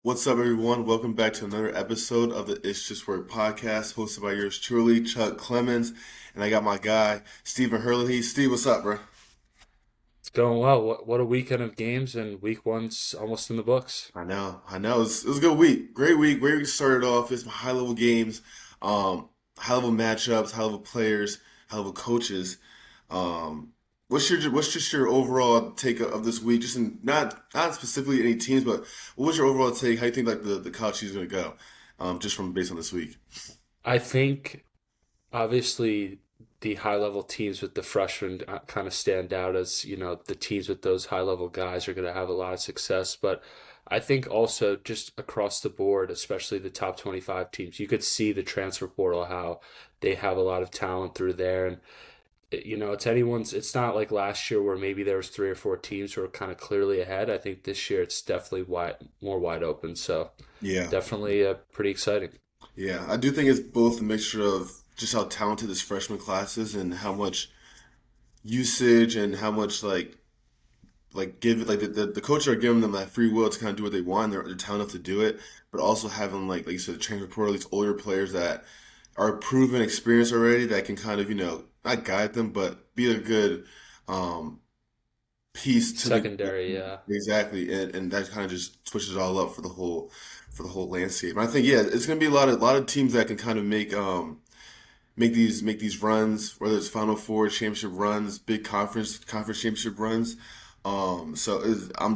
What's up, everyone? Welcome back to another episode of the It's Just Work podcast, hosted by yours truly, Chuck Clemens, and I got my guy, Stephen Hurley. Steve, what's up, bro? It's going well. What a weekend of games, and week one's almost in the books. I know. It was a good week. Great week to start it off. It's high level games, um, high level matchups, high level players, high level coaches. What's just your overall take of this week? Just in, not specifically any teams, but what was your overall take? How you think like the college season is gonna go? Just from based on this week. I think obviously the high level teams with the freshmen kind of stand out as the teams with those high level guys are going to have a lot of success. But I think also just across the board, especially the top 25 teams, you could see the transfer portal how they have a lot of talent through there. And it's not like last year where maybe there was three or four teams who were kind of clearly ahead. I think this year it's definitely more wide open. So Yeah. definitely pretty exciting. Yeah, I do think it's both a mixture of just how talented this freshman class is and how much usage and how much give like the coaches are giving them that free will to kind of do what they want. They're talented enough to do it, but also having like you said, the transfer portal, these older players that are proven experience already that can kind of not guide them, but be a good um, piece to the Secondary, exactly, and that kind of just switches it all up for the whole landscape. And I think yeah, it's gonna be a lot of teams that can kind of make these runs, whether it's Final Four championship runs, big conference championship runs. I'm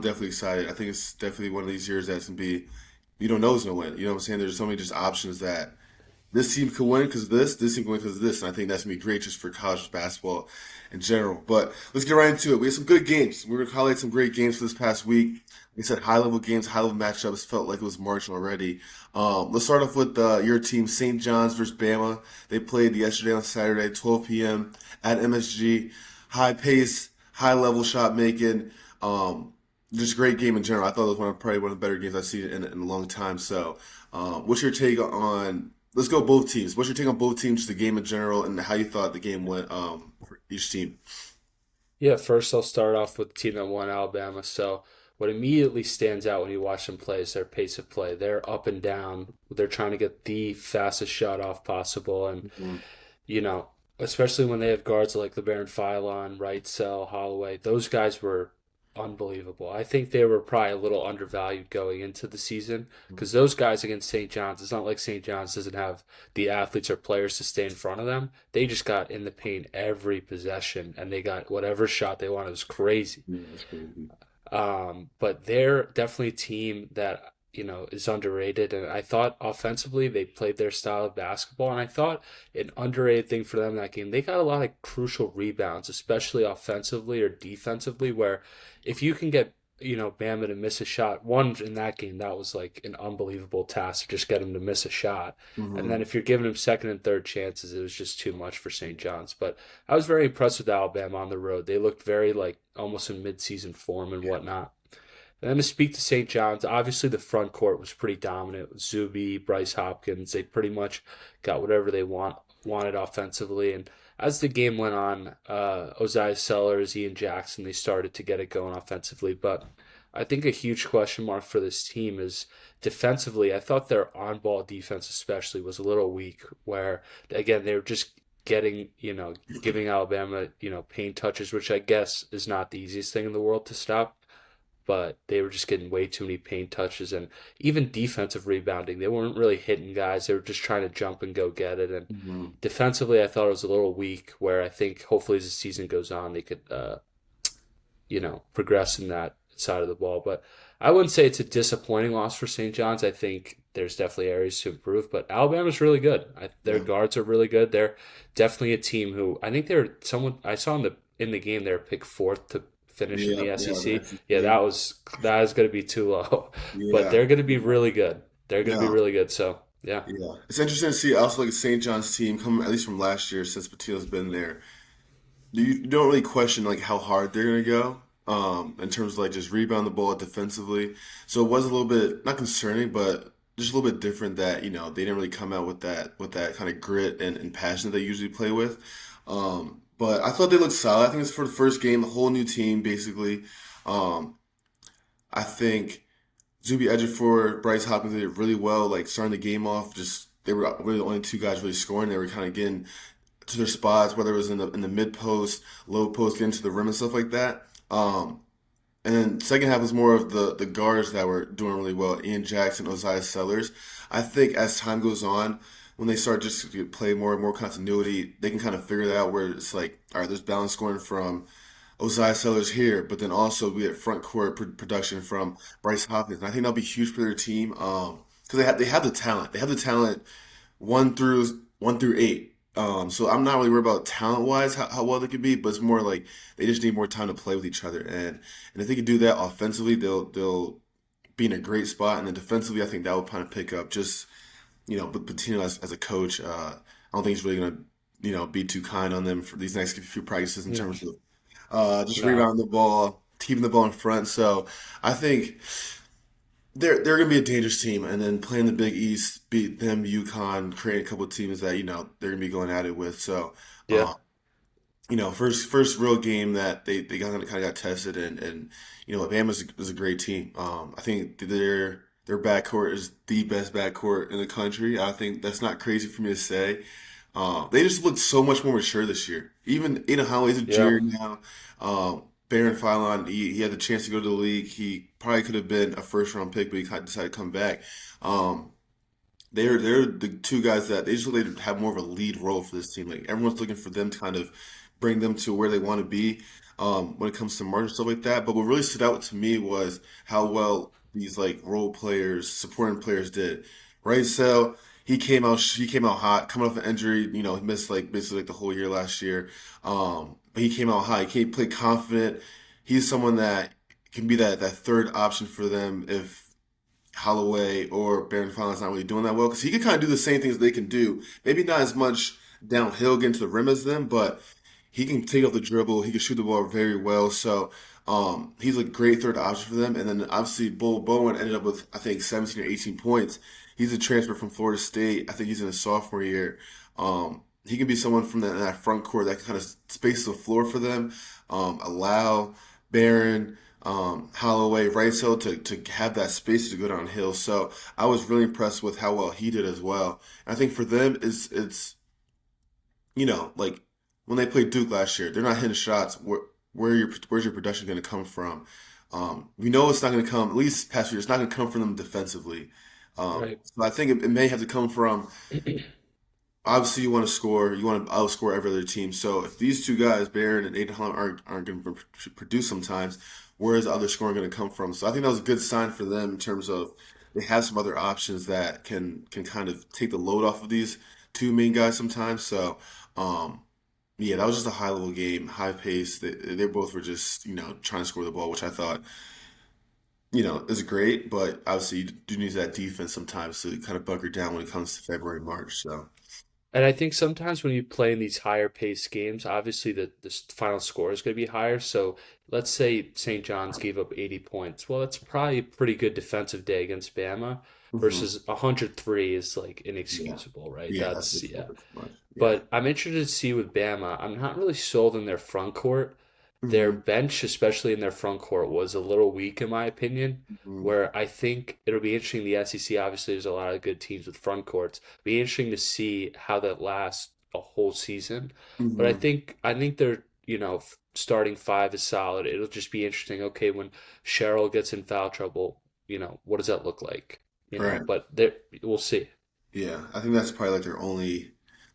definitely excited. I think it's definitely one of these years that's gonna be you don't know who's gonna win. You know what I'm saying? There's so many just options that this team could win because this team could win because this, and I think that's gonna be great just for college basketball in general. But let's get right into it. We had some good games. We're gonna highlight some great games for this past week. Like I said, high level games, high level matchups. Felt like it was March already. Let's start off with your team, St. John's versus Bama. They played yesterday on Saturday, 12 p.m. at MSG. High pace, high level shot making. Just great game in general. I thought it was probably one of the better games I've seen in a long time. So, what's your take on? Let's go both teams. What's your take on both teams, just the game in general, and how you thought the game went for each team? yeah. First, I'll start off with the team that won, Alabama. So, what immediately stands out when you watch them play is their pace of play. They're up and down. They're trying to get the fastest shot off possible, and Mhm. you know, especially when they have guards like LeBaron Philon, Wright, Sell, Holloway. Those guys were unbelievable. I think they were probably a little undervalued going into the season because those guys against St. John's, it's not like St. John's doesn't have the athletes or players to stay in front of them. They just got in the paint every possession and they got whatever shot they wanted. It was crazy. Yeah, that's crazy. But they're definitely a team that is underrated. And I thought offensively they played their style of basketball, and I thought an underrated thing for them in that game, they got a lot of crucial rebounds, especially offensively or defensively. Where if you can get Bama to miss a shot, one in that game that was like an unbelievable task to just get him to miss a shot, and then Hmm. if you're giving him second and third chances, it was just too much for St. John's. But I was very impressed with Alabama on the road. They looked very like almost in mid-season form and whatnot. And then to speak to St. John's, obviously the front court was pretty dominant. Zuby, Bryce Hopkins, they pretty much got whatever they wanted offensively. And as the game went on, Ozias Sellers, Ian Jackson, they started to get it going offensively. But I think a huge question mark for this team is defensively. I thought their on-ball defense especially was a little weak. Where again they were just getting giving Alabama paint touches, which I guess is not the easiest thing in the world to stop, but they were just getting way too many paint touches and even defensive rebounding. They weren't really hitting guys. They were just trying to jump and go get it. And Hmm. defensively, I thought it was a little weak. Where I think hopefully as the season goes on, they could progress in that side of the ball. But I wouldn't say it's a disappointing loss for St. John's. I think there's definitely areas to improve, but Alabama's really good. Their Yeah. guards are really good. They're definitely a team who I think they're someone I saw in the game. They're picked fourth to finish in Yeah. the Yeah. SEC. That's Yeah, yeah. that is going to be too low, but Yeah. they're going to be really good. They're going to be No. really good. So yeah. Yeah. It's interesting to see also like St. John's team come at least from last year since Patino's been there. You don't really question like how hard they're gonna go in terms of like just rebound the ball defensively. So it was a little bit not concerning, but just a little bit different that they didn't really come out with that kind of grit and passion that they usually play with. But I thought they looked solid. I think it's for the first game, the whole new team basically. Um, I think Zuby Ejiofor, Bryce Hopkins did really well, like starting the game off. Just they were really the only two guys really scoring. They were kind of getting to their spots, whether it was in the mid post, low post, getting to the rim and stuff like that. And then second half was more of the guards that were doing really well. Ian Jackson, Osiah Sellers. I think as time goes on, when they start just to play more and more continuity, they can kind of figure that out where it's like, all right, there's balance scoring from Osiah Sellers here, but then also we get front court production from Bryce Hopkins. And I think that'll be huge for their team. Because they have the talent. They have the talent one through eight. So I'm not really worried about talent wise how well they could be, but it's more like they just need more time to play with each other. And if they can do that offensively, they'll be in a great spot. And then defensively, I think that will kind of pick up. Just but Patino as a coach, I don't think he's really gonna be too kind on them for these next few practices in Yeah. terms of just No. rebounding the ball, keeping the ball in front. So I think they're gonna be a dangerous team, and then playing the Big East, beat them, UConn, create a couple of teams that they're gonna be going at it with. So, Yeah. first real game that they got tested, and Bama is a great team. I think their backcourt is the best backcourt in the country. I think that's not crazy for me to say. They just look so much more mature this year. Even Aiden Holloway's a Yeah. junior now. Baron Philon, he had the chance to go to the league. He probably could have been a first round pick, but he kind of decided to come back. Um, they're the two guys that they just look like they have more of a lead role for this team. Like everyone's looking for them to kind of bring them to where they want to be when it comes to margin stuff like that. But what really stood out to me was how well these like role players, supporting players did. Right, so he came out hot, coming off an injury. He missed like basically like the whole year last year. But he came out hot. He played confident. He's someone that can be that third option for them if Holloway or Baron Fallon's not really doing that well because he can kind of do the same things they can do. Maybe not as much downhill getting to the rim as them, but he can take off the dribble. He can shoot the ball very well. So he's a great third option for them. And then obviously Bull Bowen ended up with I think 17 or 18 points. He's a transfer from Florida State. I think he's in his sophomore year. He can be someone from that front court that can kind of space the floor for them, allow Barron, Holloway, Ricehill to have that space to go downhill. So I was really impressed with how well he did as well. And I think for them, it's like when they played Duke last year, they're not hitting shots. Where's your production going to come from? We know it's not going to come. At least past year, it's not going to come from them defensively. Right. So I think it may have to come from obviously you want to score, you want to outscore every other team. So if these two guys, Barron and Aiden Holland, aren't going to produce sometimes, where is the other scoring going to come from? So I think that was a good sign for them in terms of they have some other options that can kind of take the load off of these two main guys sometimes. So yeah, that was just a high level game, high pace. They both were just trying to score the ball, which I thought is great. But obviously you do need that defense sometimes to kind of bunker down when it comes to February, March. So. And I think sometimes when you play in these higher paced games, obviously the final score is going to be higher. So let's say St. John's gave up 80 points. Well, that's probably a pretty good defensive day against Bama Mhm. versus 103 is like Yeah. inexcusable, right? Yeah, that's That's, just a yeah. little bit too much. Yeah. But I'm interested to see with Bama. I'm not really sold in their front court. Their Hmm. bench, especially in their front court, was a little weak in my opinion. Hmm. Where I think it'll be interesting. The SEC, obviously, there's a lot of good teams with front courts. Be interesting to see how that lasts a whole season. But Hmm. I think their starting five is solid. It'll just be interesting. Okay, when Cheryl gets in foul trouble, what does that look like? Right. But there we'll see. Yeah, I think that's probably like their only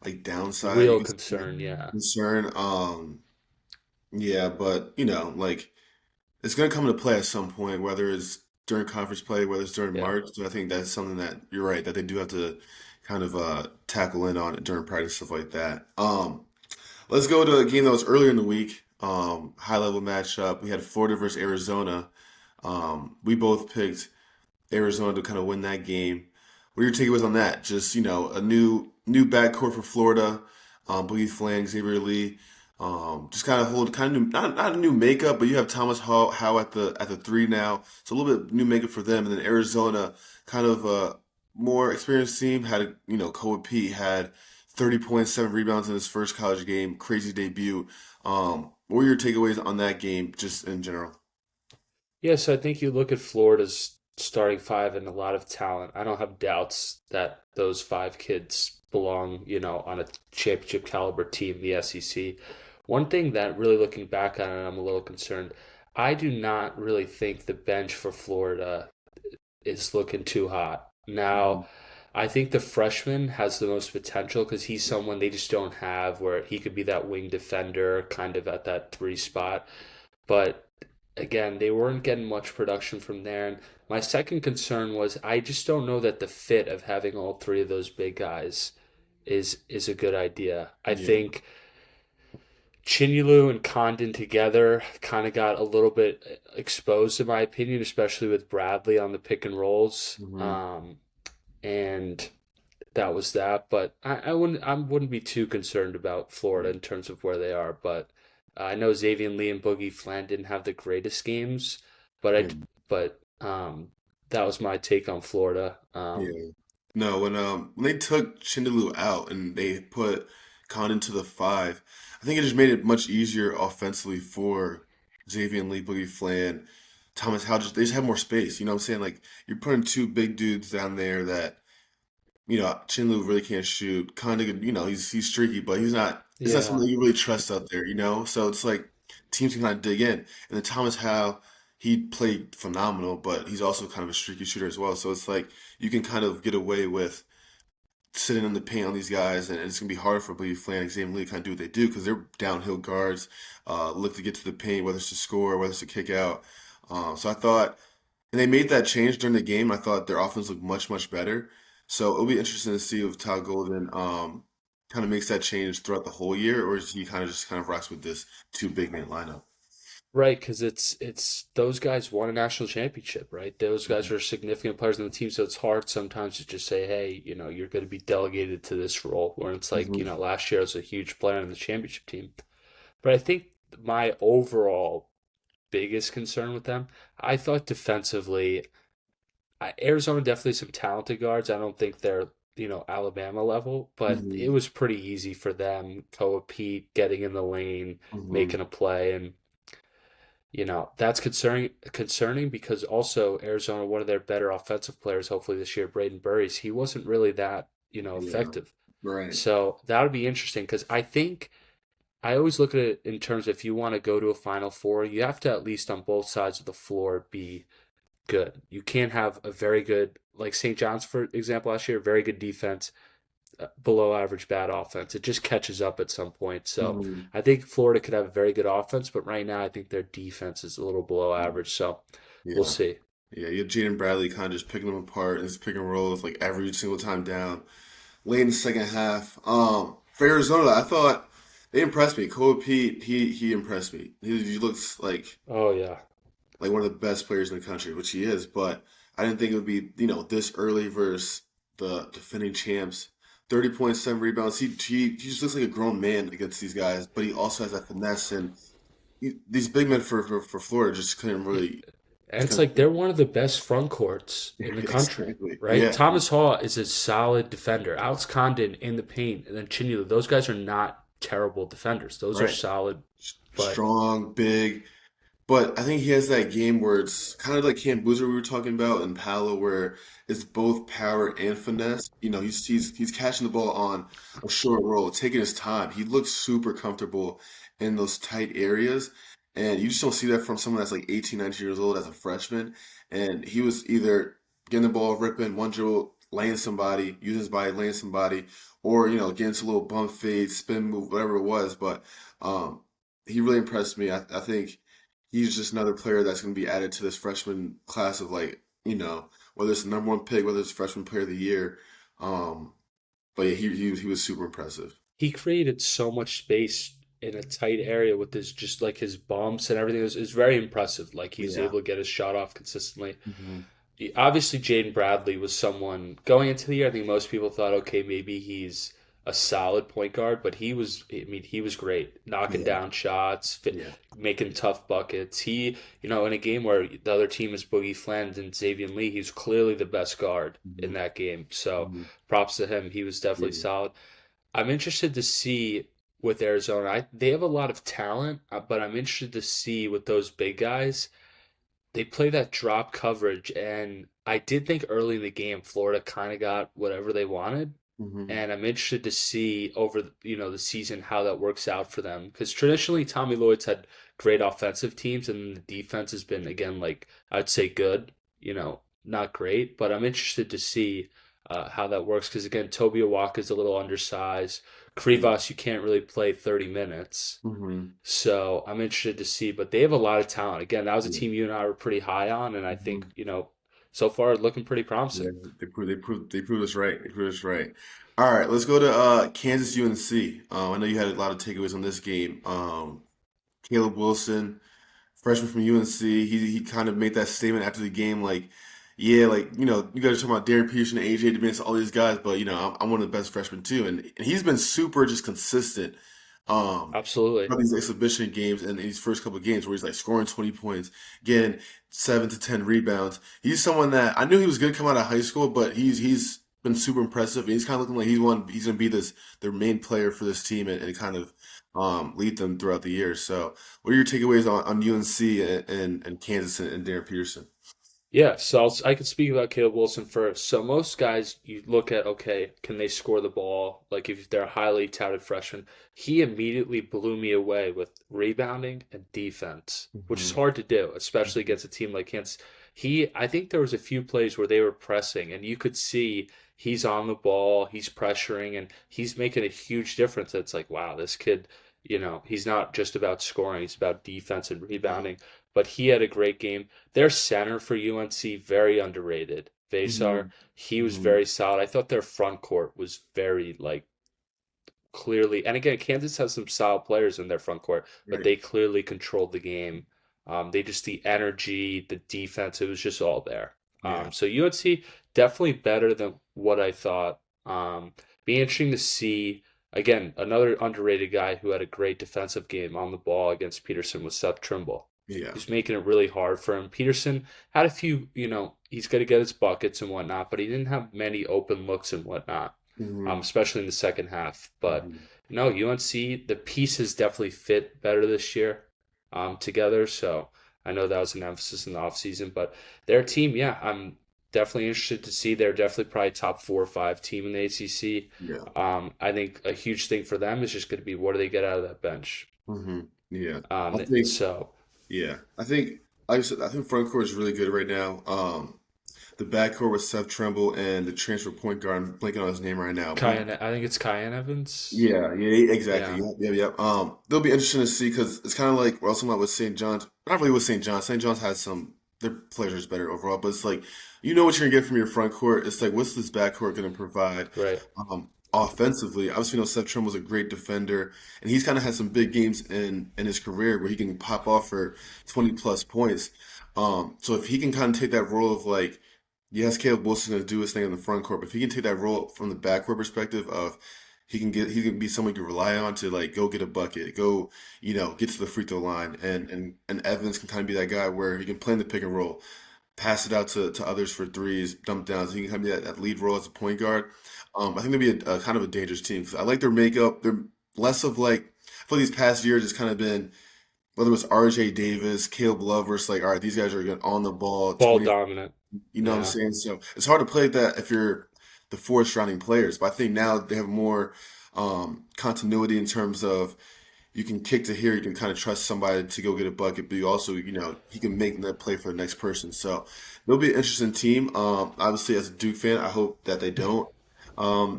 like The downside you real could say concern, yeah, concern. Yeah, but like it's gonna come into play at some point, whether it's during conference play, whether it's during yeah. March. So I think that's something that you're right that they do have to kind of tackle in on it during practice stuff like that. Let's go to a game that was earlier in the week. High level matchup. We had Florida versus Arizona. We both picked Arizona to kind of win that game. What are your takeaways on that? Just a new backcourt for Florida. Boogie Flang, Xavier Lee. Just kind of hold kind of new, not a new makeup, but you have Thomas Howe at the three now, so a little bit new makeup for them. And then Arizona, kind of a more experienced team, had Kobe Pete had 30.7 rebounds in his first college game, crazy debut. What were your takeaways on that game, just in general? Yes, I think you look at Florida's starting five and a lot of talent. I don't have doubts that those five kids belong, on a championship caliber team in the SEC. One thing that really looking back on it, I'm a little concerned. I do not really think the bench for Florida is looking too hot. Now, Mhm. I think the freshman has the most potential because he's someone they just don't have where he could be that wing defender kind of at that three spot. But again, they weren't getting much production from there. And my second concern was I just don't know that the fit of having all three of those big guys is a good idea. I Yeah. think Chinulu and Condon together kind of got a little bit exposed, in my opinion, especially with Bradley on the pick and rolls. Hmm. And that was that. But I wouldn't be too concerned about Florida in terms of where they are. But I know Xavier Lee and Boogie Flan didn't have the greatest games, but Yeah. that was my take on Florida. Yeah. No, when they took Chindalu out and they put Khan into the five, I think it just made it much easier offensively for Xavier Lee, Boogie Flan, Thomas Howell. They just have more space. You know what I'm saying? Like you're putting two big dudes down there that Chinlu really can't shoot. Kind of, he's streaky, but he's not. It's not Yeah. something you really trust out there. So it's like teams can kind of dig in. And then Thomas Howe, he played phenomenal, but he's also kind of a streaky shooter as well. So it's like you can kind of get away with sitting in the paint on these guys, and it's gonna be hard for Boogie Flan and Xavier Lee to kind of do what they do because they're downhill guards, look to get to the paint, whether it's to score, whether it's to kick out. So I thought, and they made that change during the game. I thought their offense looked much, much better. So it'll be interesting to see if Todd Golden kind of makes that change throughout the whole year, or is he kind of just kind of rocks with this two big man lineup. Right, because it's those guys won a national championship, right? Those guys Mhm. are significant players on the team, so it's hard sometimes to just say, hey, you're going to be delegated to this role. Where it's like, Mhm. last year I was a huge player on the championship team. But I think my overall biggest concern with them, I thought defensively, Arizona definitely some talented guards. I don't think they're, Alabama level, but it Mhm. was pretty easy for them. Koa Pete getting in the lane, Mhm. making a play, and that's concerning because also Arizona, one of their better offensive players, hopefully this year, Braden Burries, he wasn't really that, Yeah. effective. Right. So that would be interesting because I think I always look at it in terms of if you want to go to a Final Four, you have to at least on both sides of the floor be good. You can't have a very good, like St. John's, for example, last year, very good defense, below average bad offense. It just catches up at some point. So Mhm. I think Florida could have a very good offense, but right now I think their defense is a little below average. So we'll Yeah. see. Yeah. You have Jaden Bradley kind of just picking them apart and his pick and rolls like every single time down. Late in the second half. For Arizona, I thought they impressed me. Kobe Pete, he impressed me. He looks Oh yeah. like one of the best players in the country, which he is. But I didn't think it would be this early versus the defending champs. 30 points, 7 rebounds. He just looks like a grown man against these guys, but he also has that finesse and these big men for Florida just couldn't really. And it's like they're one of the best front courts in the country, Exactly. right? Yeah. Thomas Hall is a solid defender. Alex Condon in the paint, and then Chinula. Those guys are not terrible defenders. Those are Right. solid, but Strong, big. But I think he has that game where it's kind of like Cam Boozer we were talking about and Paolo, where it's both power and finesse. He's catching the ball on a short roll, taking his time. He looks super comfortable in those tight areas, and you just don't see that from someone that's like 18, 19 years old as a freshman. And he was either getting the ball ripping, one dribble, laying somebody, using his body, laying somebody, or getting into a little bump fade, spin move, whatever it was. But he really impressed me. I think he's just another player that's going to be added to this freshman class of whether it's the number one pick, whether it's freshman player of the year. Um, but yeah, he was super impressive. he created so much space in a tight area with his just like his bumps and everything. It was very impressive. Like he was Yeah. able to get his shot off consistently. Hmm. Obviously, Jaden Bradley was someone going into the year. I think most people thought, okay, maybe he's a solid point guard, but he was. I mean, he was great, knocking Yeah. down shots, Yeah. making tough buckets. He, in a game where the other team is Boogie Fland and Xavier Lee, he's clearly the best guard in Hmm. that game. So, Hmm. props to him. He was definitely Yeah. solid. I'm interested to see with Arizona. They have a lot of talent, but I'm interested to see with those big guys they play that drop coverage, and I did think early in the game Florida kind of got whatever they wanted, Hmm. and I'm interested to see over the season how that works out for them because traditionally Tommy Lloyd's had great offensive teams, and the defense has been again like I'd say good, not great, but I'm interested to see how that works because again Toby Awaka is a little undersized. Yeah. Krivas you can't really play 30 minutes. Hmm. So I'm interested to see, but they have a lot of talent. Again, that was a Yeah. team you and I were pretty high on, and I think, Hmm. so far looking pretty Yeah, promising. they proved us right. They proved us right. All right, let's go to Kansas UNC. I know you had a lot of takeaways on this game. Caleb Wilson, freshman from UNC, he kind of made that statement after the game, like, yeah, like you guys are talking about Darren Peterson, AJ DeMance, all these guys, but I'm one of the best freshmen too, and he's been super just consistent. Absolutely. These exhibition games and these first couple of games where he's like scoring 20 points, getting 7 to 10 rebounds. He's someone that I knew he was good coming out of high school, but he's been super impressive. And he's kind of looking like he's gonna be their main player for this team and kind of lead them throughout the year. So, what are your takeaways on UNC and Kansas and Darren Peterson? Yeah, so I could speak about Caleb Wilson first. So most guys, you look at, okay, can they score the ball? Like if they're a highly touted freshman, he immediately blew me away with rebounding and defense, which is Hmm. hard to do, especially against a team like Kansas. I think there was a few plays where they were pressing, and you could see he's on the ball, he's pressuring, and he's making a huge difference. It's like, wow, this kid, he's not just about scoring, he's about defense and rebounding. But he had a great game. Their center for UNC, very underrated. Hmm. Vesar, he was Hmm. very solid. I thought their front court was very like clearly, and again, Kansas has some solid players in their front court, but Right. they clearly controlled the game. They just the energy, the defense, it was just all there. Yeah. So UNC definitely better than what I thought. Be interesting to see again another underrated guy who had a great defensive game on the ball against Peterson was Seth Trimble. Yeah. He's making it really hard for him. Peterson had a few, he's going to get his buckets and whatnot, but he didn't have many open looks and whatnot, Hmm. especially in the second half. But Hmm. no, UNC, the pieces definitely fit better this year together. So I know that was an emphasis in the offseason, but their team, yeah, I'm definitely interested to see. They're definitely probably top 4 or 5 team in the ACC. Yeah. I think a huge thing for them is just going to be what do they get out of that bench. Hmm. Yeah. I think. So Yeah, I think like I said, I think front court is really good right now. The back court with Seth Trimble and the transfer point guard, I'm blanking on his name right now, but I think it's Kyan Evans. yeah, exactly. Yeah. Yep, yep, yep. They'll be interesting to see because it's kind of like what else about with St. John's. Not really with St. John's. St. John's has some their players are better overall, but it's like what you're gonna get from your front court. It's like what's this back court gonna provide Right. offensively? Obviously, Seth Trimble's a great defender, and he's kind of had some big games in his career where he can pop off for 20 plus points. So if he can kind of take that role of like, yes, Caleb Wilson's going to do his thing in the front court, but if he can take that role from the backcourt perspective of he can be someone you can rely on to like go get a bucket, go get to the free throw line, and Evans can kind of be that guy where he can play in the pick and roll, pass it out to others for threes, dump downs. He can kind of be that lead role as a point guard. I think they'll be a kind of a dangerous team 'cause I like their makeup. They're less of like for these past years, it's kind of been whether it was RJ Davis, Caleb Love, where it's like, all right, these guys are good on the ball, Ball 20. dominant. You know what I'm Yeah. saying? So it's hard to play that if you're the four surrounding players. But I think now they have more continuity in terms of you can kick to here, you can kind of trust somebody to go get a bucket, but you also, he can make that play for the next person. So they'll be an interesting team. Obviously, as a Duke fan, I hope that they don't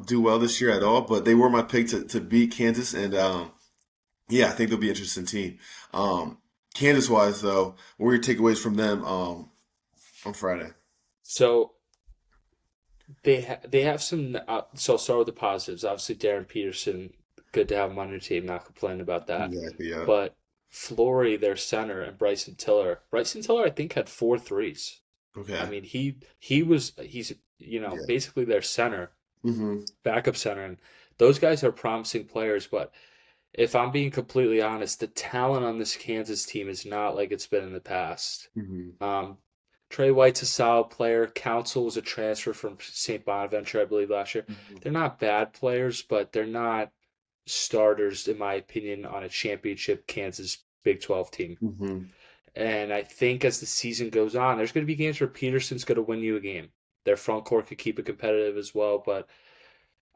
do well this year at all. But they were my pick to beat Kansas, and yeah, I think they'll be an interesting team. Kansas wise, though, what were your takeaways from them on Friday? So they have some. So I'll start with the positives. Obviously, Darren Peterson, good to have him on your team. Not complaining about that. Exactly. Yeah. But Flory, their center, and Bryson Tiller. Bryson Tiller, I think, had 4 threes. I Okay. mean, he's Yeah. basically their center, Hmm. backup center, and those guys are promising players. But if I'm being completely honest, the talent on this Kansas team is not like it's been in the past. Hmm. Um, Trey White's a solid player. Council was a transfer from St. Bonaventure, I believe, last year. They're not bad players, but they're not starters, in my opinion, on a championship Kansas Big 12 team. Hmm. And I think as the season goes on, there's going to be games where Peterson's going to win you a game. Their front court could keep it competitive as well, but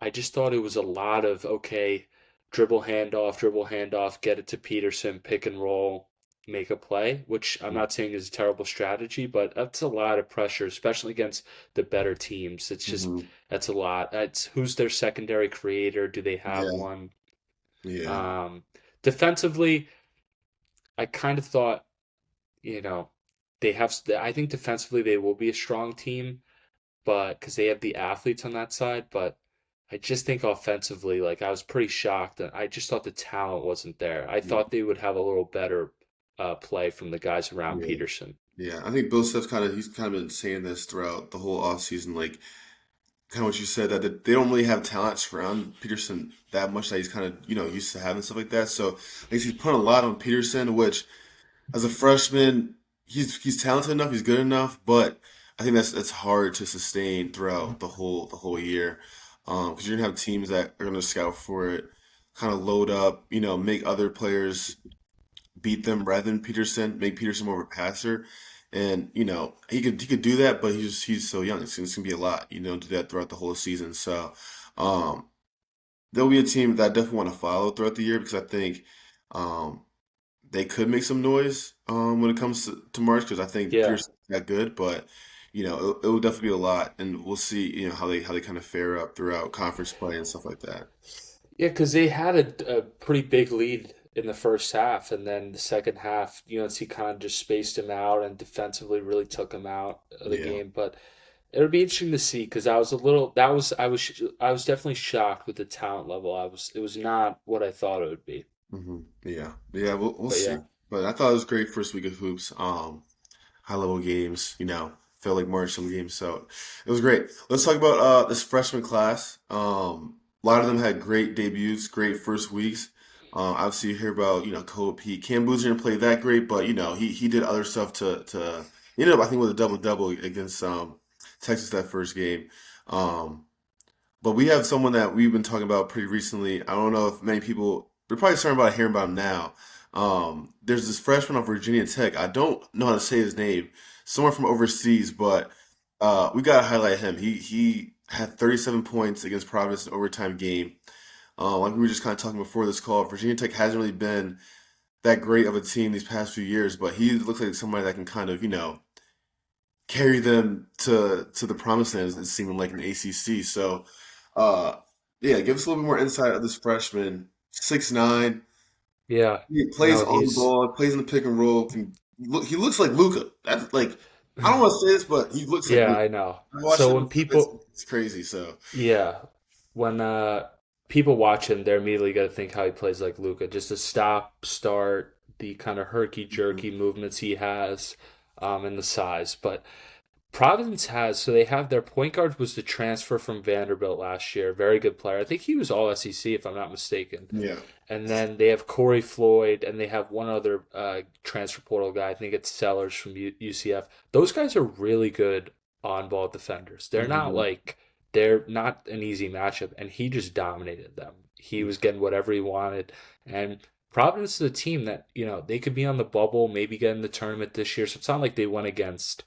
I just thought it was a lot of okay, dribble handoff, get it to Peterson, pick and roll, make a play, which I'm not saying is a terrible strategy, but that's a lot of pressure, especially against the better teams. It's just Hmm. that's a lot. That's who's their secondary creator? Do they have Yeah, one? yeah, Um, Defensively, I kind of thought, you know, they have. I think defensively they will be a strong team, but because they have the athletes on that side. But I just think offensively, like I was pretty shocked, and I just thought the talent wasn't there. I yeah, thought they would have a little better play from the guys around yeah. Peterson. Yeah, I think Bill Self's he's kind of been saying this throughout the whole offseason, like kind of what you said that they don't really have talents around Peterson that much that he's kind of used to having stuff like that. So I guess he's putting a lot on Peterson, which as a freshman he's talented enough, he's good enough, but I think that's hard to sustain throughout the whole year because you're gonna have teams that are gonna scout for it, kind of load up, make other players beat them rather than Peterson, make Peterson more of a passer. And he could do that, but he's so young. It's gonna be a lot, do that throughout the whole season. So um, there'll be a team that I definitely want to follow throughout the year because I think um, they could make some noise when it comes to March because I think Yeah, Peterson's that good, but it will definitely be a lot, and we'll see how they kind of fare up throughout conference play and stuff like that. yeah, because they had a pretty big lead in the first half, and then the second half, UNC kind of just spaced him out and defensively really took him out of the Yeah. game. But it would be interesting to see because I was a little that was I was definitely shocked with the talent level. It was not what I thought it would be. Yeah, yeah, we'll But see. yeah, But I thought it was great first week of hoops. High level games, felt like March some games, so it was great. Let's talk about this freshman class. A lot of them had great debuts, great first weeks. Obviously, you hear about Kobe P. Cam Boozer didn't play that great, but he did other stuff to he ended up I think with a double double against Texas that first game. Um, but we have someone that we've been talking about pretty recently. I don't know if many people they're probably starting about hearing about him now. There's this freshman on Virginia Tech. I don't know how to say his name. Someone from overseas, but we gotta highlight him. He had 37 points against Providence in an overtime game. Like we were just kind of talking before this call, Virginia Tech hasn't really been that great of a team these past few years, but he looks like somebody that can kind of carry them to the promised land. It's seeming like an ACC. So, uh, yeah, give us a little bit more insight of this freshman, 6'9". yeah, He plays no, on he's ball, plays in the pick and roll. He looks like Luca. That's like I don't want to say this, but he looks like yeah, Luca. I know. I watched So him. when It's, people it's crazy. So Yeah, when people watch him, they're immediately gonna think how he plays like Luca. Just a stop, start, the kind of herky mhm. jerky movements he has, and the size. But Providence has so they have their point guard was the transfer from Vanderbilt last year, very good player. I think he was all SEC if I'm not mistaken. Yeah. And then they have Corey Floyd, and they have one other transfer portal guy. I think it's Sellers from UCF. Those guys are really good on ball defenders. Mhm. They're not an easy matchup, and he just dominated them. He was getting whatever he wanted, and Providence is a team that they could be on the bubble, maybe get in the tournament this year. So it's not like they went against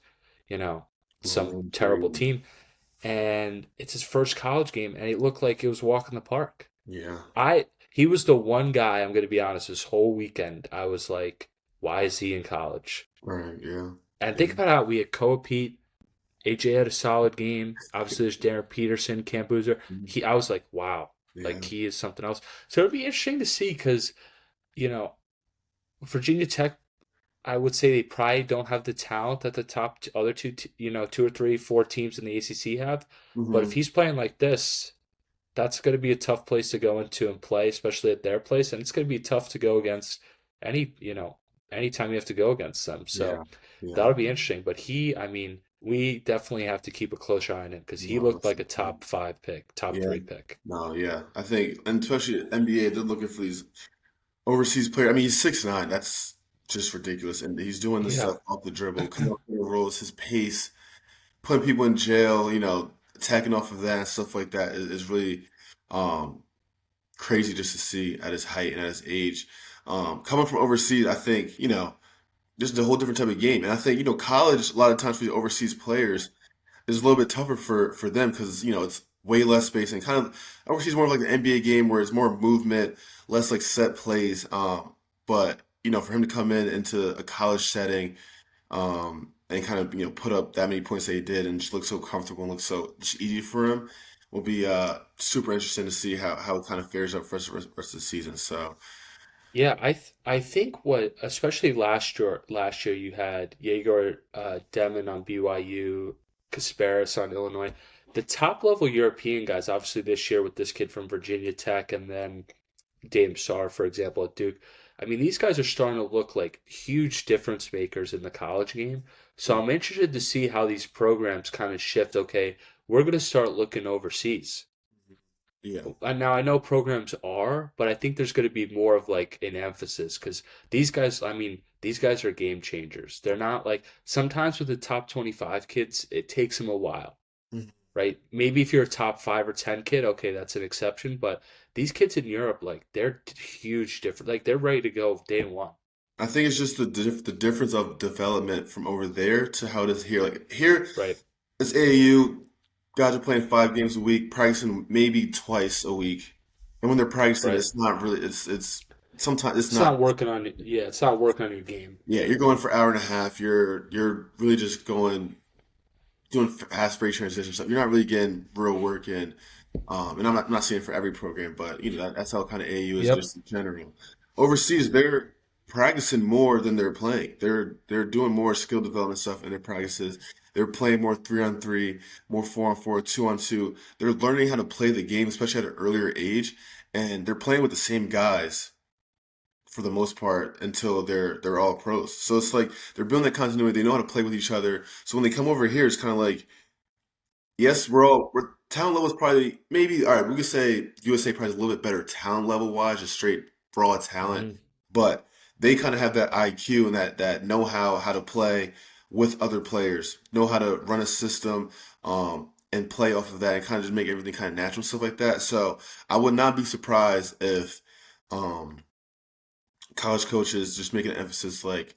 you know some Mhm. terrible Crazy. team. And it's his first college game, and it looked like it was walk in the park. Yeah. He was the one guy, I'm going to be honest, this whole weekend, I was like, why is he in college? Right. Yeah. And Yeah. think about how we had Koa Pete, AJ had a solid game. Obviously, there's Darren Peterson, Camp Boozer. I was like, wow, like Yeah. he is something else. So it'd be interesting to see because, you know, Virginia Tech, I would say they probably don't have the talent that the top other two or three, four teams in the ACC have. But if Hmm. he's playing like this, that's going to be a tough place to go into and play, especially at their place. And it's going to be tough to go against anytime you have to go against them. So Yeah. Yeah. that'll be interesting. But I mean, we definitely have to keep a close eye on him because he No, looked that's like a top five pick, top yeah. three pick. No, yeah. I think, and especially NBA, they're looking for these overseas players. I mean, he's 6'9". That's just ridiculous. And he's doing this Yeah. stuff off the dribble, coming off the rolls, his pace, putting people in jail, attacking off of that and stuff like that is really um, crazy just to see at his height and at his age. Coming from overseas, I think, just a whole different type of game. And I think, college, a lot of times for the overseas players, is a little bit tougher for them because, it's way less spacing. Kind of, overseas more of like the NBA game where it's more movement, less like set plays. But, for him to come into a college setting, and kind of, put up that many points that he did and just look so comfortable and look so just easy for him will be super interesting to see how it kind of fares up for rest of the season. So, Yeah, I think what especially last year you had Yegor Demon on BYU, Kasparis on Illinois. The top level European guys, obviously this year with this kid from Virginia Tech and then Dame Sarr, for example, at Duke. I mean, these guys are starting to look like huge difference makers in the college game. So I'm interested to see how these programs kind of shift. Okay, we're going to start looking overseas. yeah. And now I know programs are, but I think there's going to be more of like an emphasis because these guys, I mean, these guys are game changers. They're not like sometimes with the top 25 kids, it takes them a while, Mhm. right? Maybe if you're a top 5 or 10 kid, okay, that's an exception. But these kids in Europe, like they're huge different. Like they're ready to go day one, I think it's just the difference of development from over there to how it is here. Like here, right? it's AAU. Guys are playing 5 games a week, practicing maybe twice a week. And when they're practicing, Right. it's not really. It's sometimes it's It's not. not working on yeah, it's not working on your game. Yeah, you're going for an hour and a half. You're really just doing fast break transition stuff. You're not really getting real work in. And I'm not saying for every program, but that's how kind of AAU is Yep. just in general. Overseas, they're practicing more than they're playing. They're doing more skill development stuff in their practices. They're playing more 3-on-3, more 4-on-4, 2-on-2. They're learning how to play the game, especially at an earlier age, and they're playing with the same guys for the most part until they're all pros. So it's like they're building that continuity. They know how to play with each other. So when they come over here, it's kind of like, yes, we're talent level is probably maybe all right. We could say USA probably is a little bit better talent level wise, just straight raw talent, Hmm. but they kind of have that IQ and that know how to play with other players, know how to run a system, and play off of that, and kind of just make everything kind of natural stuff like that. So I would not be surprised if um, college coaches just make an emphasis like,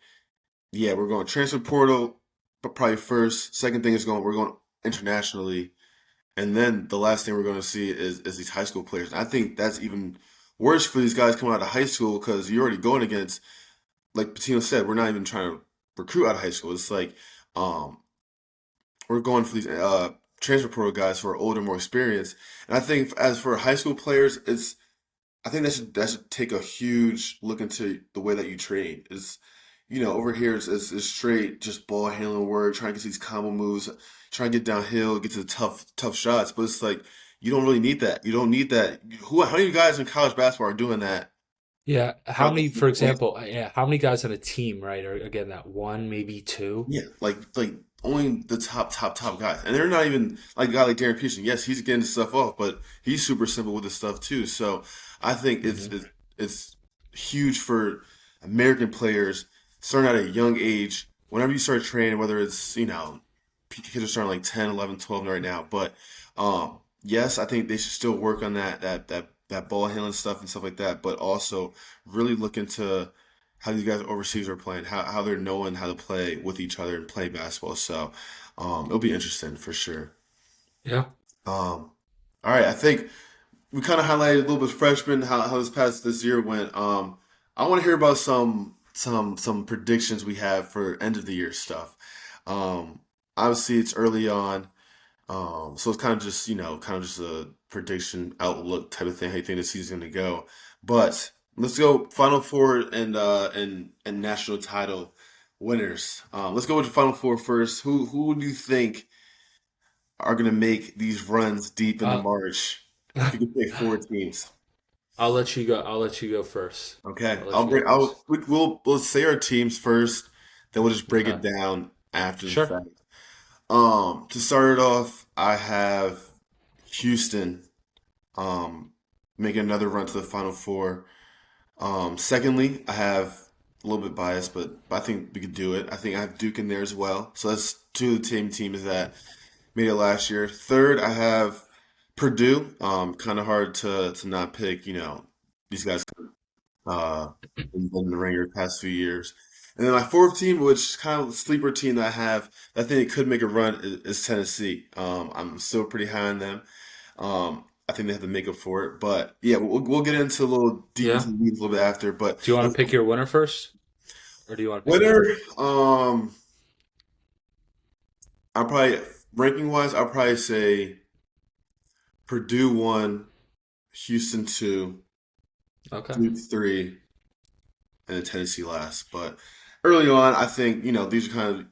yeah, we're going transfer portal, but probably first. Second thing is we're going internationally, and then the last thing we're going to see is these high school players. And I think that's even worse for these guys coming out of high school because you're already going against, like Patino said, we're not even trying to recruit out of high school. It's like um, we're going for these transfer portal guys who are older, more experienced. And I think as for high school players, I think that should take a huge look into the way that you train. Is over here is straight just ball handling work, trying to get these combo moves, trying to get downhill, get to the tough shots. But it's like you don't really need that. You don't need that. How many guys in college basketball are doing that? Yeah. How Throughout many, the for whole example, yeah, how many guys on a team, right? Or again, that one, maybe two. Yeah, like only the top guys, and they're not even like a guy like Darren Peterson. Yes, he's getting stuff off, but he's super simple with his stuff too. So I think it's Hmm. it's, it's huge for American players starting at a young age. Whenever you start training, whether it's kids are starting like 10, 11, 12 right now, but yes, I think they should still work on that ball handling stuff and stuff like that, but also really look into how these guys overseas are playing, how they're knowing how to play with each other and play basketball. So it'll be interesting for sure. Yeah. Um, all right, I think we kind of highlighted a little bit freshman how this year went. I want to hear about some predictions we have for end of the year stuff. Um, Obviously it's early on, so it's kind of just a prediction outlook type of thing. How you think the season's going to go? But let's go Final Four and national title winners. Let's go with the Final Four first. Who do you think are going to make these runs deep into Uh, March? If you could pick four teams, I'll let you go. I'll let you go first. okay. I'll let you go first. We'll say our teams first, then we'll just break Okay. it down after the Sure. fact. To start it off, I have Houston making another run to the Final Four. Secondly, I have a little bit biased, but I think we could do it. I think I have Duke in there as well. So that's two of the same teams that made it last year. Third, I have Purdue. Kind of hard to not pick. These guys in the ringer the past few years. And then my fourth team, which is kind of a sleeper team that I have, I think it could make a run, is Tennessee. I'm still pretty high on them. I think they have to make up for it. But yeah, we'll get into a little deep Yeah. into the weeds a little bit after. But Do you want to pick your winner first, or do you want to pick your winner, team? I'll probably ranking wise, I'll probably say Purdue one, Houston two, Okay. Duke three, and then Tennessee last. But early on, I think these are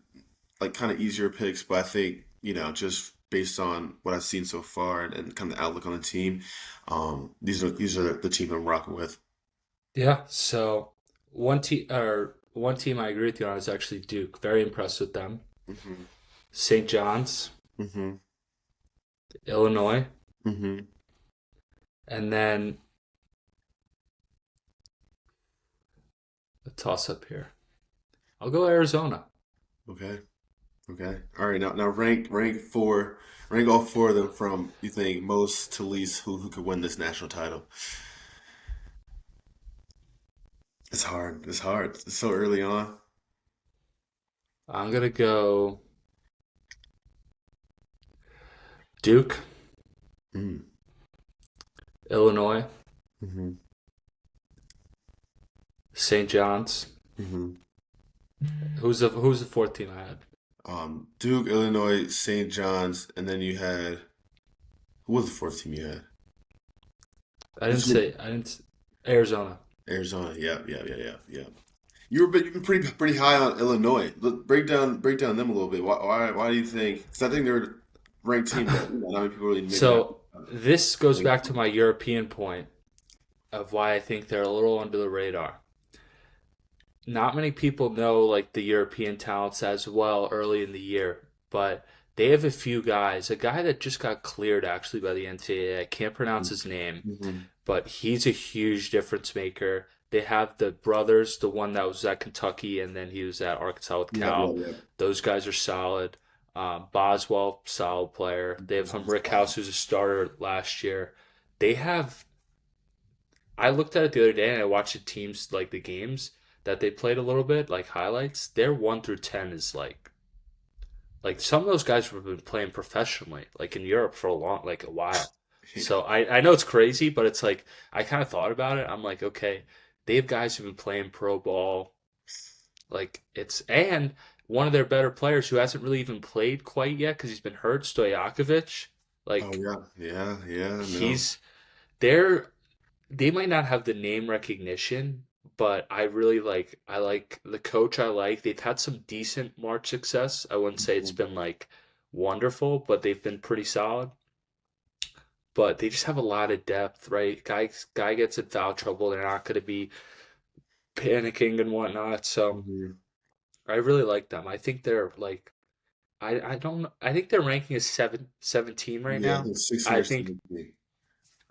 kind of easier picks, but I think just based on what I've seen so far and kind of the outlook on the team, these are the team I'm rocking with. Yeah. So one team I agree with you on is actually Duke. Very impressed with them. Hmm. St. John's, Hmm. Illinois, Hmm. and then a toss up here. I'll go Arizona. Okay. Okay. All right. Now rank all four of them from you think most to least who could win this national title. It's hard. It's hard. It's so early on. I'm gonna go Duke, Mm. Illinois, Hmm. St. John's. Hmm. Who's the fourth team I had? Duke, Illinois, St. John's, and then you had who was the fourth team you had? I didn't. Arizona. Arizona. Yeah, yeah, yeah, yeah, yeah. You've been pretty high on Illinois. Break down them a little bit. Why do you think? Because I think they're a ranked team, but not many people really maybe not. So this goes Think. back to my European point of why I think they're a little under the radar. Not many people know like the European talents as well early in the year, but they have a few guys. A guy that just got cleared actually by the NCAA. I can't pronounce his name, Hmm. but he's a huge difference maker. They have the brothers, the one that was at Kentucky and then he was at Arkansas with Yeah, yeah, Cal. yeah. Those guys are solid. Boswell, solid player. They have Rick House, who's a starter last year. They have. I looked at it the other day and I watched the teams like the games that they played a little bit, like highlights. Their 1 through 10 is like some of those guys have been playing professionally, like in Europe for like a while. So I know it's crazy, but it's like I kind of thought about it. I'm like, okay, they have guys who've been playing pro ball. Like it's and one of their better players who hasn't really even played quite yet because he's been hurt, Stojakovic. Oh Like yeah, yeah, yeah. No. he's they're they might not have the name recognition, but I like the coach I like. They've had some decent March success. I wouldn't say it's been like wonderful, but they've been pretty solid. But they just have a lot of depth, right? Guy gets in foul trouble, they're not gonna be panicking and whatnot. So Hmm. I really like them. I think they're like I don't I think their ranking is 17 right Yeah, I now. think 16 I or think 17.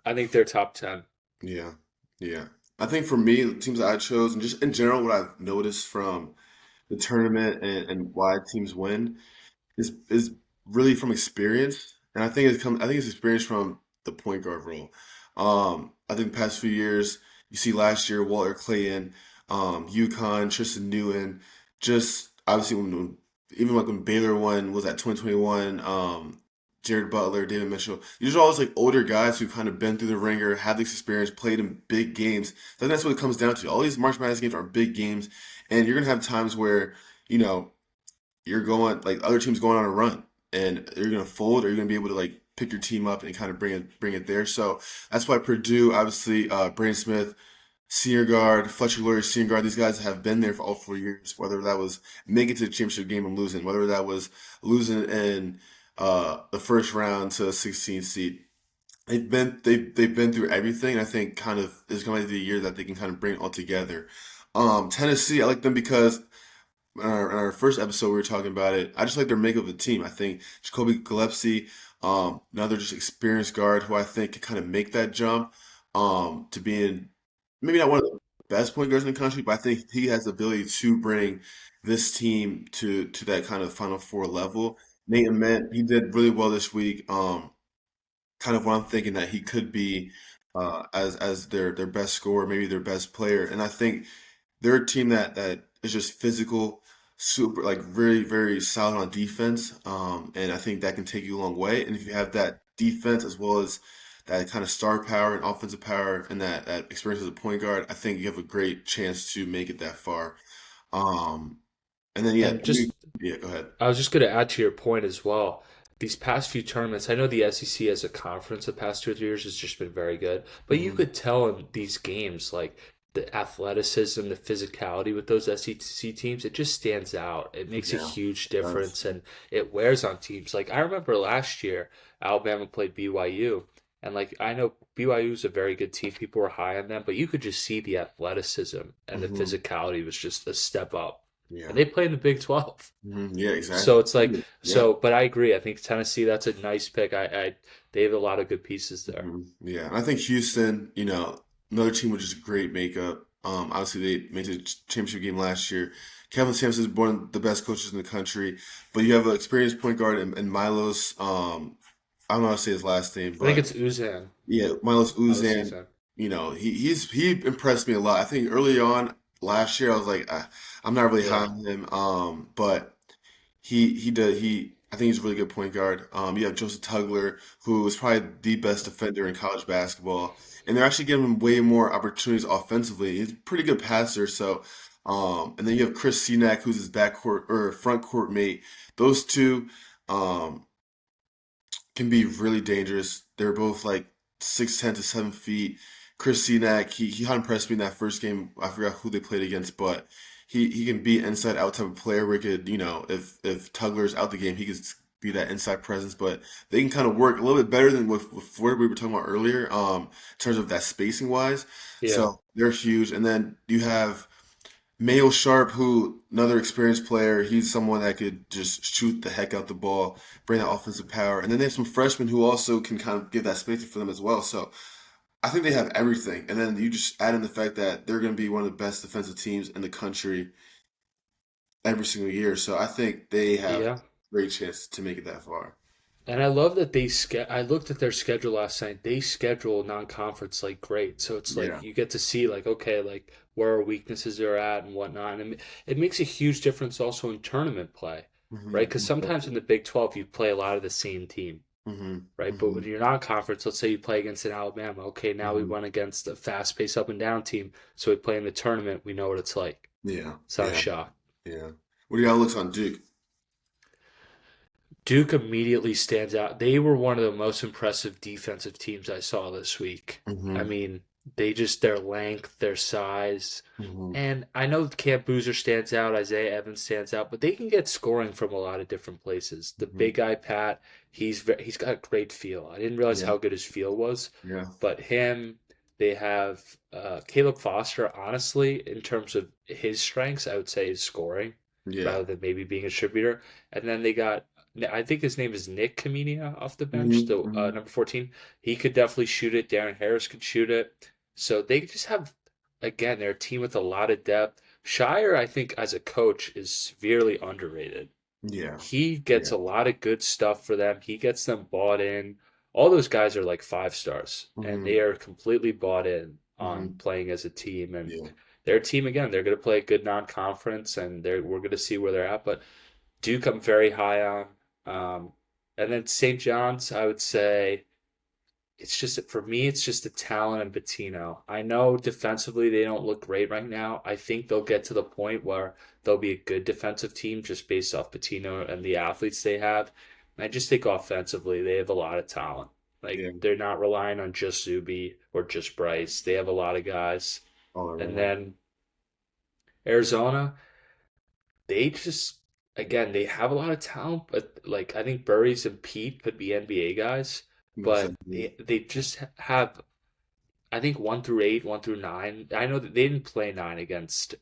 I think they're top 10. Yeah, yeah. I think for me, the teams that I chose, and just in general, what I've noticed from the tournament and why teams win is really from experience, and I think it's experience from the point guard role. I think the past few years, you see last year Walter Clayton, UConn, Tristan Newton, just obviously even like when Baylor won was that 2021, Jared Butler, David Mitchell. These are all these like older guys who kind of been through the ringer, have this experience, played in big games. I think that's what it comes down to. All these March Madness games are big games, and you're gonna have times where you know you're going like other teams going on a run and you're gonna fold or you're gonna be able to like pick your team up and kind of bring it there. So that's why Purdue, obviously, Braden Smith, senior guard, Fletcher Loyer, senior guard, these guys have been there for all 4 years, whether that was making it to the championship game and losing, whether that was losing in the first round to a 16 seed. They've been through everything. And I think kind of is going to be the year that they can kind of bring it all together. Tennessee, I like them because in our first episode, we were talking about it. I just like their makeup of the team. I think Jacoby Gillespie, another just experienced guard who I think can kind of make that jump to being maybe not one of the best point guards in the country, but I think he has the ability to bring this team to that kind of Final Four level. Nate Ament, he did really well this week. Kind of what I'm thinking that he could be as their best scorer, maybe their best player, and I think they're a team that is just physical, super like very very solid on defense. And I think that can take you a long way. And if you have that defense as well as that kind of star power and offensive power and that experience as a point guard, I think you have a great chance to make it that far. Um, and then And just yeah, go ahead. I was just going to add to your point as well. These past few tournaments, I know the SEC as a conference the past 2 or 3 years has just been very good, but you Hmm. could tell in these games, like the athleticism, the physicality with those SEC teams, it just stands out. It makes a Yeah, huge that's difference and it wears on teams. Like I remember last year, Alabama played BYU, and like I know BYU is a very good team. People were high on them, but you could just see the athleticism and the hmm physicality was just a step up. And yeah, they play in the Big 12. yeah, So exactly. it's like Yeah. but I agree. I think Tennessee, that's a nice pick. I they have a lot of good pieces there. Yeah, and I think Houston, another team with just a great makeup. Obviously they made the championship game last year. Kevin Sampson is one of the best coaches in the country, but you have an experienced point guard in Milos. I don't know how to say his last name, I think but it's Uzan. yeah, Milos Miles Uzan. Uzan. He impressed me a lot. I think early on last year I was like, I'm not really high Yeah. on him. But he did he I think he's a really good point guard. You have Joseph Tugler, who is probably the best defender in college basketball, and they're actually giving him way more opportunities offensively. He's a pretty good passer, so and then you have Chris Senack, who's his backcourt or front court mate. Those two um, can be really dangerous. They're both like 6'10" to 7 feet. Chris Senack, he had impressed me in that first game. I forgot who they played against, but he can be inside out type of player where he could, if Tugler's out the game, he could be that inside presence. But they can kind of work a little bit better than with what we were talking about earlier, in terms of that spacing wise. Yeah. So they're huge. And then you have Mayo Sharp, who another experienced player, he's someone that could just shoot the heck out the ball, bring that offensive power. And then they have some freshmen who also can kind of give that spacing for them as well. So I think they have everything. And then you just add in the fact that they're going to be one of the best defensive teams in the country every single year. So I think they have a Yeah. great chance to make it that far. And I love that I looked at their schedule last night. They schedule non-conference like great. So it's Yeah. like you get to see like okay, like where our weaknesses are at and whatnot. And it makes a huge difference also in tournament play, right? Because sometimes in the Big 12 you play a lot of the same team, Hmm. right? But hmm when you're non-conference, let's say you play against an Alabama. Okay, now we hmm went against a fast-paced up and down team, so we play in the tournament. We know what it's like. Yeah. It's not a Yeah. shock. Yeah. What do y'all looks on Duke? Duke immediately stands out. They were one of the most impressive defensive teams I saw this week. I Hmm. mean, they just their length, their size, Hmm. and I know Camp Boozer stands out, Isaiah Evans stands out, but they can get scoring from a lot of different places. The Hmm. big guy Pat, he's got a great feel. I didn't realize Yeah. how good his feel was, Yeah. but him, they have Caleb Foster. Honestly, in terms of his strengths, I would say is scoring Yeah. rather than maybe being a distributor. And then they got I think his name is Nick Kamenia off the bench, Hmm. the Hmm. number 14. He could definitely shoot it. Darren Harris could shoot it. So they just have, again, they're a team with a lot of depth. Shire, I think, as a coach, is severely underrated. Yeah. He gets Yeah. a lot of good stuff for them. He gets them bought in. All those guys are like 5 stars, and Hmm. they are completely bought in on Hmm. playing as a team. And Yeah. their team, again, they're going to play a good non-conference, and we're going to see where they're at. But Duke, I'm very high on. Um, and then St. John's, I would say it's just for me, it's just the talent and Patino. I know defensively they don't look great right now. I think they'll get to the point where they'll be a good defensive team just based off Patino and the athletes they have. And I just think offensively they have a lot of talent. Like Yeah. they're not relying on just Zuby or just Bryce. They have a lot of guys. All And around. then Arizona, they just again they have a lot of talent, but like I think Burries and Pete could be NBA guys, Most but definitely. they just have I think 1 through 8, 1 through 9. I know that they didn't play 9 against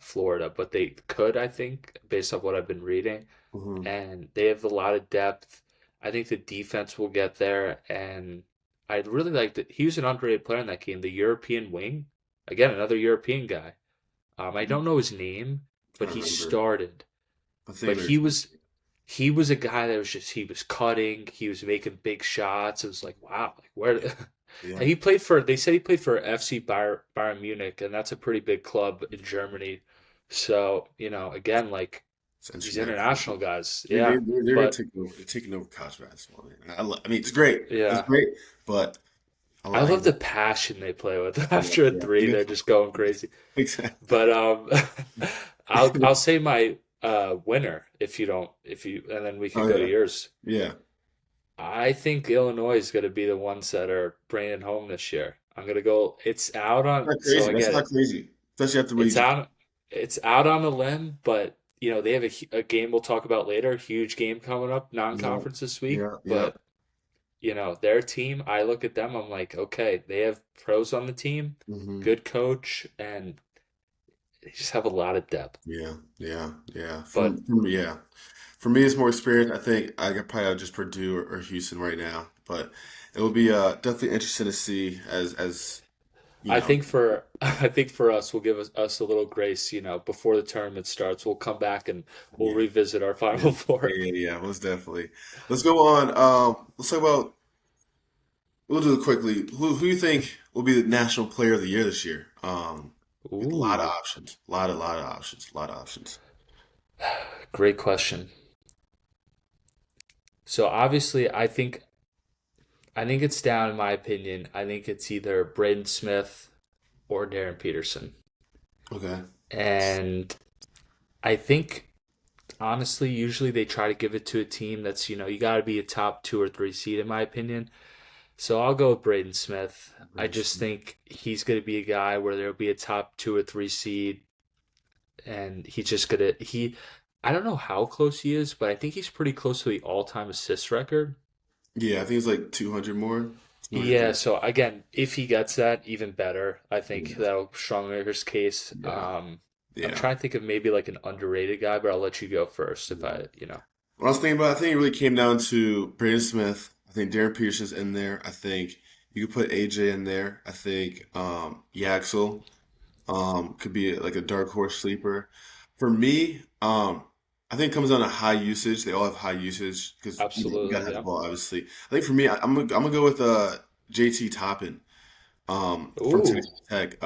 Florida, but they could, I think, based off what I've been reading. Hmm. And they have a lot of depth. I think the defense will get there, and I really like that he was an underrated player in that game. The European wing, again, another European guy. I don't know his name, but Trying to he remember. started. I think But there's. he was a guy that was just he was cutting, he was making big shots. It was like wow, like where Yeah. and he played for they said he played for FC Bayern Munich, and that's a pretty big club in Germany. So, again, like It's these international. international guys, They, they, yeah. they're, they're gonna But take over. They're taking over college basketball. Man. I mean, it's great. It's yeah, great, but I I love the passion they play with. yeah, After a yeah, three, they're just going crazy. exactly. But I'll say my winner if you don't if you and then we Oh could go to yeah, yours. yeah. I think Illinois is going to be the ones that are bringing it home this year. I'm going to go. It's out on. Not So crazy. I That's get not it. crazy. Especially after what you It's just. out. It's out on a limb, but they have a game we'll talk about later. Huge game coming up, Yeah, non-conference this week. yeah, yeah. But their team. I look at them. I'm like, okay, they have pros on the team, Hmm. good coach, and they just have a lot of depth. Yeah, yeah, yeah. But Yeah. For me, it's more experience. I think I could probably just Purdue or Houston right now, but it will be definitely interesting to see as you I know. think for I think for us, we'll give us a little grace. Before the tournament starts, we'll come back and we'll Yeah, revisit our yeah, Final yeah, Four. yeah, yeah. Most definitely. Let's go on. Let's talk about. We'll do it quickly. Who you think will be the national player of the year this year? A lot of Ooh, options. A lot of options. A lot of options. great question. So obviously, I think it's down in my opinion. I think it's either Braden Smith or Darren Peterson, Okay. and I think honestly, usually they try to give it to a team that's you got to be a top two or three seed in my opinion. So I'll go with Braden Smith. I just think he's going to be a guy where there'll be a top two or three seed, and he's just gonna he. I don't know how close he is, but I think he's pretty close to the all-time assist record. Yeah, I think it's like 200 more. 200 Yeah, more. so again, if he gets that, even better. I think Yeah, that'll strongly make his case. yeah, I'm yeah. trying to think of maybe like an underrated guy, but I'll let you go first if Yeah. I. When I was thinking about it, I think it really came down to Braden Smith. I think Darren Peterson's in there. I think you could put AJ in there. I think Yaxel could be like a dark horse sleeper. For me, I think it comes down to high usage. They all have high usage because you gotta Absolutely, have the yeah. ball, obviously. I think for me, I'm gonna go with JT Toppin from Ooh, Texas Tech.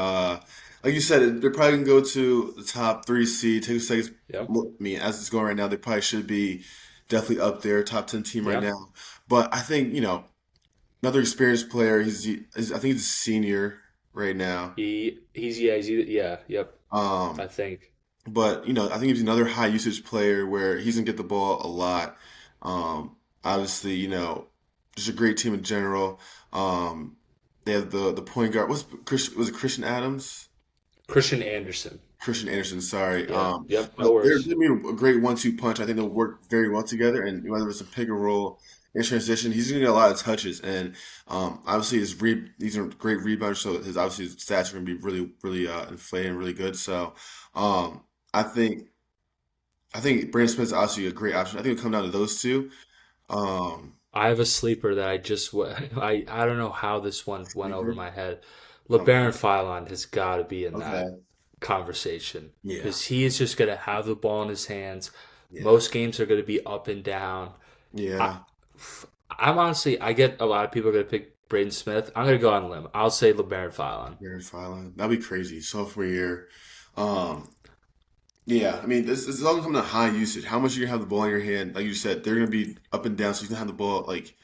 Like you said, they're probably gonna go to the top three seed. Texas Tech, yep, I mean, as it's going right now, they probably should be definitely up there, top 10 team right yep. now. But I think another experienced player. I think he's a senior right now. Yeah, yep. I Um, think. but I think he's another high usage player where he's gonna get the ball a lot. Obviously, just a great team in general. Um, they have the point guard. Was it Christian Adams? Christian Anderson. Christian Anderson, sorry. Yeah, yep, no But they're worries. gonna be a great one-two punch. I think they'll work very well together. And whether it's a pick and roll in transition, he's gonna get a lot of touches. And obviously, these are great rebounders. So his stats are gonna be really, really inflated and really good. So um, I think Brandon Smith's obviously a great option. I think it'll come down to those two. Um, I have a sleeper that I just I don't know how this one went over Sleeper. my head. Okay. LeBaron Philon has got to be in that Okay. conversation Yeah. because he is just going to have the ball in his hands. Yeah. Most games are going to be up and down. I, Yeah. I'm honestly, I get a lot of people are going to pick Braden Smith. I'm going to go on a limb. I'll say LeBaron Philon. Very violent. That'd be crazy. Sophomore year. Um, Yeah, I mean, this is all gonna come to high usage. How much you have the ball in your hand? Like you said, they're gonna be up and down, so he's gonna have the ball like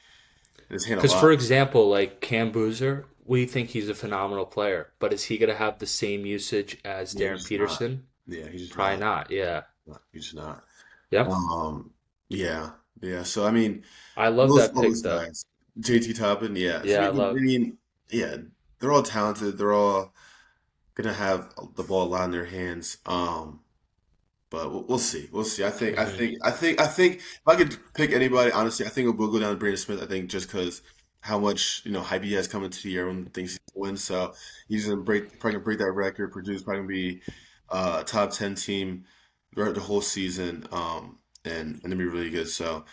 in his hand a Because, lot. for example, like Cam Boozer, we think he's a phenomenal player, but is he going to have the same usage as Yeah, Darren he's just not. Peterson? Yeah, he's just Probably not. not. Yeah. He's just not. Yep. Um, yeah, yeah. So I mean, I love those that all pick, those though. guys, JT Toppin, yeah. So, Yeah, I I love. mean, yeah, they're all talented. They're all gonna have the ball a lot in their hands. But we'll see. We'll see. Mhm. I think if I could pick anybody, honestly, I think it will go down to Brandon Smith. I think just because how much hype he has coming to the year, everyone thinks he's gonna win. So he's gonna probably gonna break that record. Purdue's probably gonna be a top 10 team throughout the whole season, and be really good. So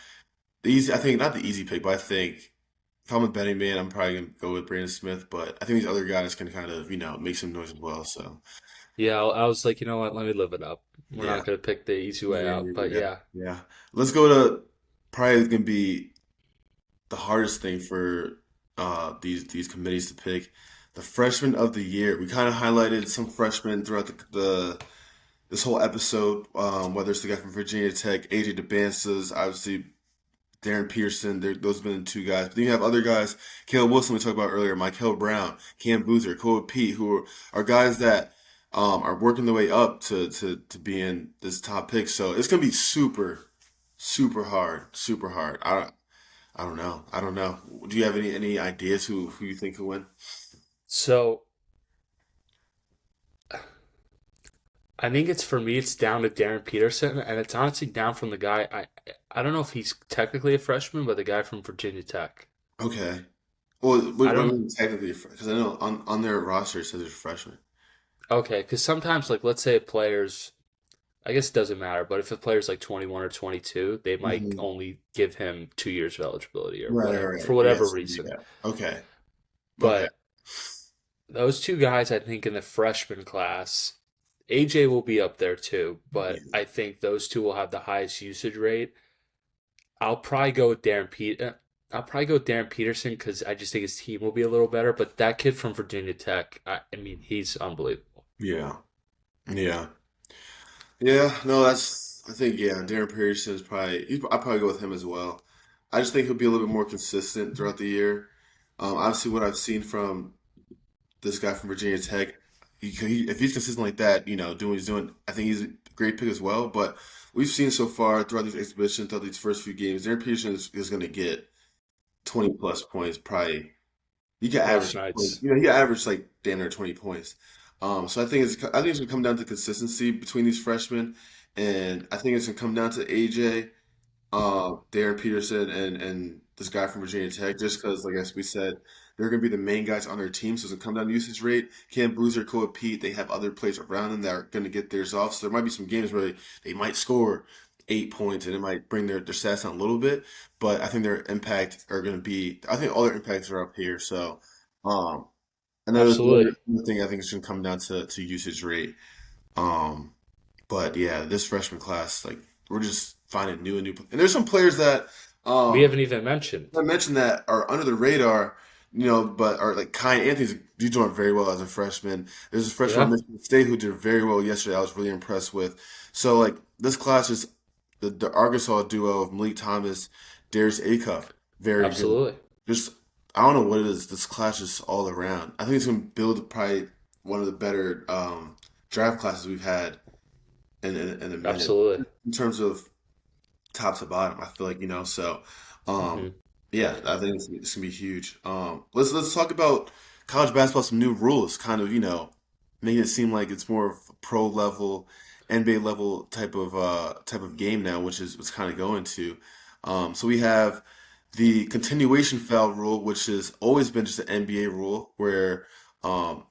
I think not the easy pick, but I think if I'm a betting man, I'm probably gonna go with Brandon Smith. But I think these other guys can kind of make some noise as well. So. Yeah, I was like, you know what? Let me live it up. We're Yeah. not gonna pick the easy way Yeah, out, but yeah, yeah, yeah. Let's go to probably gonna be the hardest thing for these committees to pick. The freshman of the year. We kind of highlighted some freshmen throughout this whole episode, whether it's the guy from Virginia Tech, AJ DeBances, obviously Darren Peterson, those have been the two guys. But then you have other guys, Caleb Wilson, we talked about earlier, Michael Brown, Cam Boozer, Cole Pete, who are guys that are working their way up to being this top pick. So it's gonna be super hard, super hard. I don't know. I don't know. Do you have any ideas who you think will win? So I think it's for me, it's down to Darren Peterson, and it's honestly down from the guy. I don't know if he's technically a freshman, but the guy from Virginia Tech. Okay. Well, I what I don't. mean technically, because I know on their roster it says they're freshmen. Okay, because sometimes, like, let's say a player's, I guess it doesn't matter, but if a player's like 21 or 22, they might Hmm. only give him 2 years of eligibility or Right, whatever right. for whatever Yes. reason. Yeah. Okay. Okay. But those two guys, I think, in the freshman class, AJ will be up there too, but Yeah. I think those two will have the highest usage rate. I'll probably go with Darren Pete. I'll probably go with Darren Peterson because I just think his team will be a little better. But that kid from Virginia Tech, I mean, he's unbelievable. Yeah. Yeah. Yeah. No, that's. I think yeah. Darren Pearson is probably. I'd probably go with him as well. I just think he'll be a little bit more consistent throughout the year. Obviously, what I've seen from this guy from Virginia Tech, if he's consistent like that, doing what he's doing, I think he's a great pick as well. But we've seen so far throughout these exhibitions, throughout these first few games, Darren Peterson is going to get 20 plus points. Probably he could Most average, nights. he could average like damn near 20 points. So I think it's gonna come down to consistency between these freshmen, and I think it's gonna come down to AJ, Darren Peterson, and this guy from Virginia Tech. Just because, like as we said, they're gonna be the main guys on their team, so it's gonna come down to usage rate. Cam Boozer, Cole Pete, they have other players around them that are gonna get theirs off. So there might be some games where they might score 8 points and it might bring their stats down a little bit, but I think their impact are going to be. I think all their impacts are up here. So, um, Absolutely. another thing I think is going to come down to usage rate. Um, but yeah, this freshman class, like we're just finding new and new, and there's some players that We um haven't even mentioned. I mentioned that are under the radar, but are like Kai Anthony's he's doing very well as a freshman. There's a freshman from Yeah, Michigan State who did very well yesterday. I was really impressed with. So like this class is the Arkansas duo of Malik Thomas, Darius Acuff, very good. absolutely. Just I don't know what it is. This class is all around. I think it's gonna build probably one of the better draft classes we've had in a minute Absolutely. in terms of top to bottom. I feel like so. Um, Hmm. yeah, I think it's gonna be huge. Let's talk about college basketball. Some new rules, kind of making it seem like it's more of a pro level, NBA level type of game now, which is what's kind of going to. So we have the continuation foul rule, which has always been just an NBA rule, where um,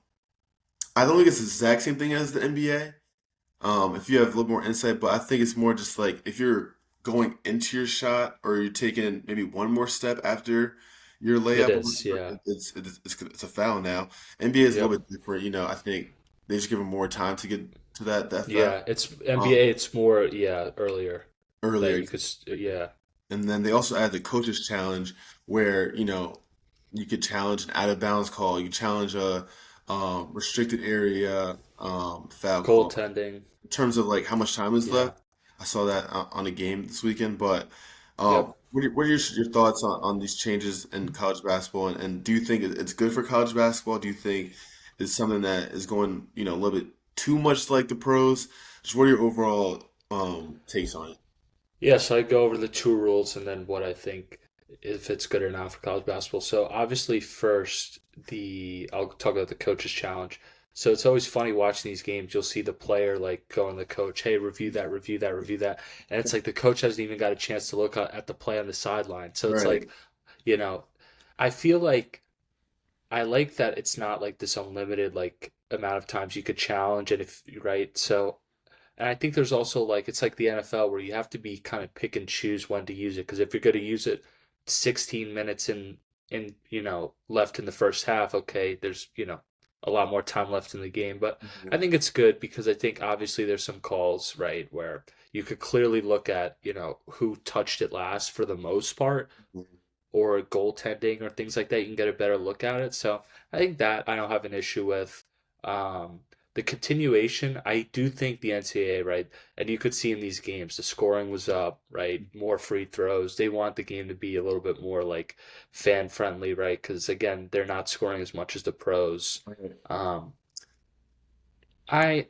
I don't think it's the exact same thing as the NBA, if you have a little more insight, but I think it's more just like if you're going into your shot or you're taking maybe one more step after your It layup or is. whatever, Yeah. it's a foul now. NBA is a little Yep. bit different, I think they just give them more time to get to that foul Yeah. It's NBA. um, It's more. Yeah. Earlier that earlier. you could. Yeah. And then they also add the coaches challenge where, you could challenge an out of bounds call, you challenge a restricted area foul call. Goaltending. In terms of like how much time is Yeah. left. I saw that on a game this weekend, but Yep. what are your thoughts on these changes in college basketball, and do you think it's good for college basketball? Do you think it's something that is going, a little bit too much like the pros? Just what are your overall takes on it? Yeah, so I go over the two rules and then what I think if it's good or not for college basketball. So obviously first the I'll talk about the coaches challenge. So it's always funny watching these games. You'll see the player like going to the coach, "Hey, review that, review that, review that," and it's like the coach hasn't even got a chance to look at the play on the sideline. So it's Right. like, you know, I feel like I like that it's not like this unlimited like amount of times you could challenge, and if right, so and I think there's also like it's like the NFL where you have to be kind of pick and choose when to use it because if you're going to use it 16 minutes in left in the first half, okay, there's a lot more time left in the game, but I Mhm. think it's good because I think obviously there's some calls, right, where you could clearly look at, who touched it last for the most part or goaltending or things like that. You can get a better look at it. So I think that I don't have an issue with. Um, the continuation, I do think the NCAA, right, and you could see in these games, the scoring was up, right, more free throws. They want the game to be a little bit more like fan friendly, right? Because again, they're not scoring as much as the pros. Right. Um, I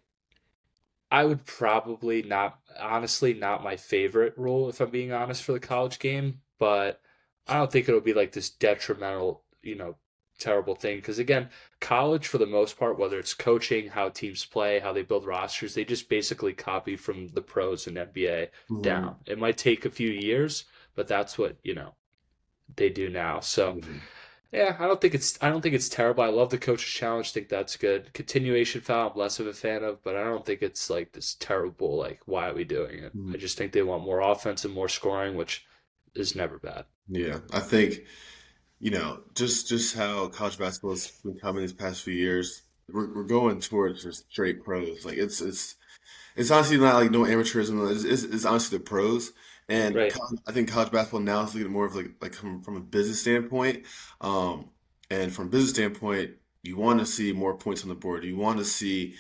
I would probably not, honestly, not my favorite rule, if I'm being honest, for the college game, but I don't think it'll be like this detrimental, terrible thing. Because again, college, for the most part, whether it's coaching, how teams play, how they build rosters, they just basically copy from the pros and NBA Mhm. down. It might take a few years, but that's what, they do now. So, Mhm. yeah, I don't think it's terrible. I love the coach's challenge. Think that's good. Continuation foul, I'm less of a fan of, but I don't think it's like this terrible, like, why are we doing it? I Mhm. just think they want more offense and more scoring, which is never bad. Yeah, I think just how college basketball has been coming these past few years. We're going towards just straight pros. Like it's honestly not like no amateurism. It's honestly the pros. And Right. I think college basketball now is looking more of like from a business standpoint. Um, and from a business standpoint, you want to see more points on the board. You want to see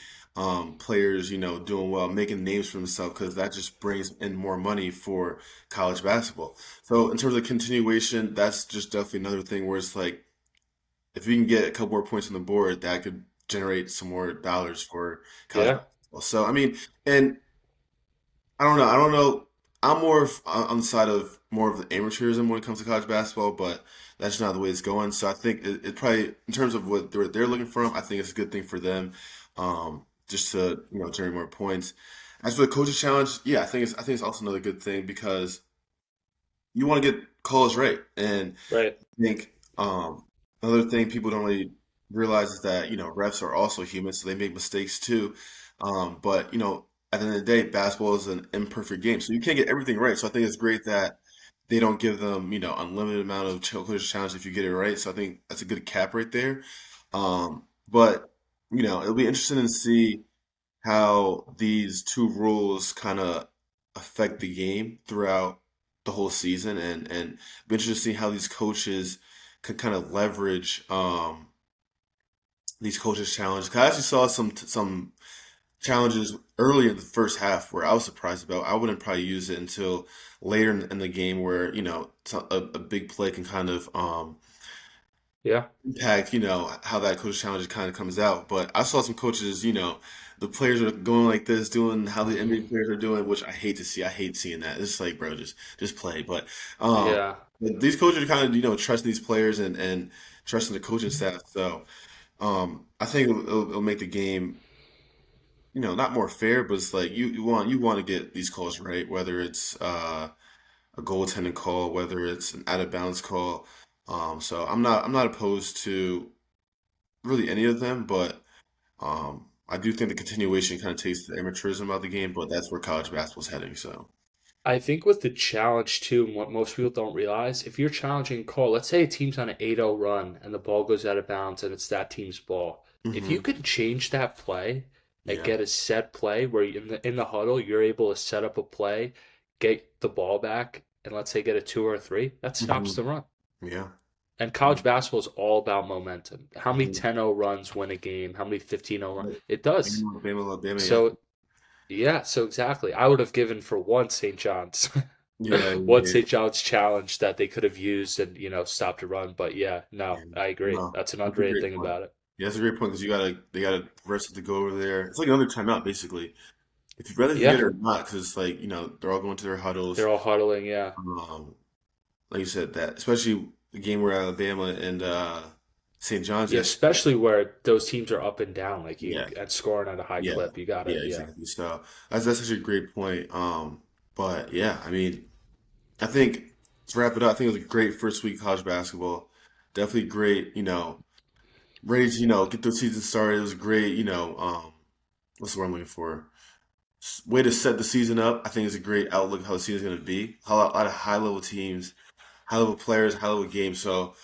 players, doing well, making names for themselves because that just brings in more money for college basketball. So in terms of continuation, that's just definitely another thing where it's like if we can get a couple more points on the board, that could generate some more dollars for college Yeah. basketball. So I mean, and I don't know. I don't know. I'm more on the side of more of the amateurism when it comes to college basketball, but that's not the way it's going. So I think it probably, in terms of what they're looking for, I think it's a good thing for them, just to generate more points. As for the coaches challenge, yeah, I think it's also another good thing because you want to get calls right, and Right. I think another thing people don't really realize is that refs are also human, so they make mistakes too. But at the end of the day, basketball is an imperfect game, so you can't get everything right. So I think it's great that they don't give them unlimited amount of coaches challenge if you get it right. So I think that's a good cap right there. But it'll be interesting to see how these two rules kind of affect the game throughout the whole season, and be interested to see how these coaches can kind of leverage these coaches challenges. 'Cause I actually saw some challenges early in the first half where I was surprised about. I wouldn't probably use it until later in the game where a big play can kind of Yeah. impact, how that coach challenge kind of comes out. But I saw some coaches, the players are going like this, doing how the NBA players are doing, which I hate to see. I hate seeing that. It's like, bro, just play. Um, Yeah. but these coaches are kind of, trusting these players and trusting the coaching staff. So I think it'll make the game, not more fair, but it's like you want to get these calls right, whether it's a goaltending call, whether it's an out of bounds call. So I'm not opposed to really any of them, but I do think the continuation kind of takes the amateurism out of the game, but that's where college basketball's heading. So, I think with the challenge too, and what most people don't realize, if you're challenging a call, let's say a team's on an 8-0 run and the ball goes out of bounds and it's that team's ball. If you hmm can change that play and yeah, get a set play where in the huddle you're able to set up a play, get the ball back, and let's say get a two or a three, that stops hmm the run. yeah, And college basketball is all about momentum. How many hmm 10-0 runs win a game? How many 15-0 runs? Like, It does. Alabama, Alabama, yeah, So yeah, so exactly. I would have given for one St. John's, yeah, one yeah, St. John's challenge that they could have used and stopped a run. But yeah, yeah. no, I agree. No, That's an that's a underrated great thing point. about it. Yeah, that's a great point because they gotta rest to go over there. It's like another timeout basically. If you whether if you get Yeah, it or not, because it's like they're all going to their huddles. they're all huddling. Yeah, Um, like you said, that especially the game where Alabama and St. John's yeah, yesterday. especially where those teams are up and down, like you Yeah, and scoring at a high yeah, clip. You gotta, yeah, yeah, exactly. So that's such a great point. But yeah, I mean, I think to wrap it up, I think it was a great first week of college basketball. Definitely great, ready to get the season started. It was great, what's the word I'm looking for? Way to set the season up. I think it's a great outlook how the season's going to be. A lot of high level teams, high level players, high level games. So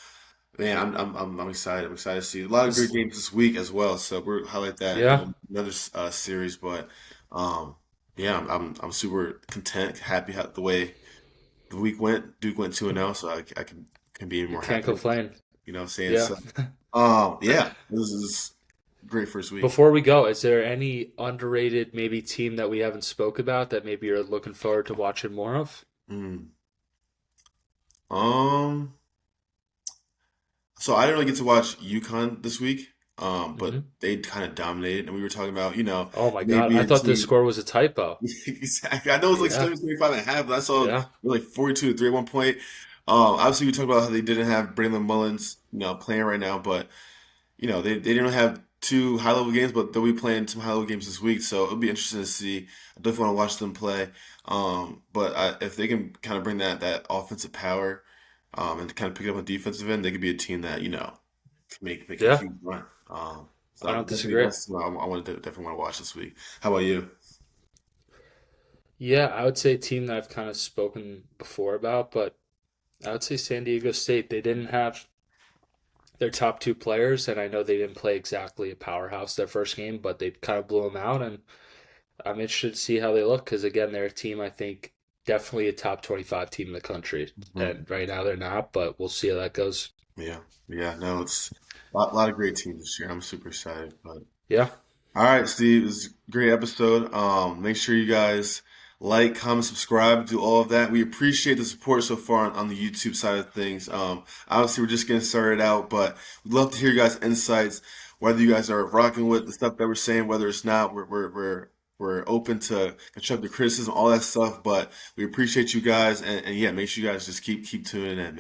man, I'm excited. I'm excited to see a lot of good this, games this week as well. So we'll highlight that yeah, in another series. But um, yeah, I'm super content, happy how the way the week went. Duke went 2-0, so I can be you more can't happy. complain. Saying Yeah, so. Yeah, this is great first week. Before we go, is there any underrated maybe team that we haven't spoke about that maybe you're looking forward to watching more of? Mm. Um, so I didn't really get to watch UConn this week, but Hmm. they kind of dominated, and we were talking about, Oh my God, maybe I a thought this team. score was a typo. Exactly. I know it's like Yeah, 25 and a half, but I saw it yeah, was like 42-3 at one point. Obviously, we talked about how they didn't have Braylon Mullins, playing right now, but they didn't have two high level games, but they'll be playing some high level games this week, so it'll be interesting to see. I definitely want to watch them play. If they can kind of bring that offensive power, and kind of pick it up on defensive end, they could be a team that can make a yeah. huge run. I So don't definitely disagree. that's what I wanted to definitely want to watch this week. How about you? Yeah, I would say a team that I've kind of spoken before about, but I would say San Diego State. They didn't have their top two players, and I know they didn't play exactly a powerhouse their first game, but they kind of blew them out, and I'm interested to see how they look because again, they're a team I think definitely a top 25 team in the country, Mhm. and right now they're not, but we'll see how that goes. Yeah, yeah, no, it's a lot of great teams this year. I'm super excited. But Yeah, all right, Steve, this is a great episode. Make sure you guys like, comment, subscribe, do all of that. We appreciate the support so far on the YouTube side of things. Obviously, we're just getting started out, but we'd love to hear you guys' insights. Whether you guys are rocking with the stuff that we're saying, whether it's not, we're open to constructive criticism, all that stuff. But we appreciate you guys, and yeah, make sure you guys just keep tuning in, man.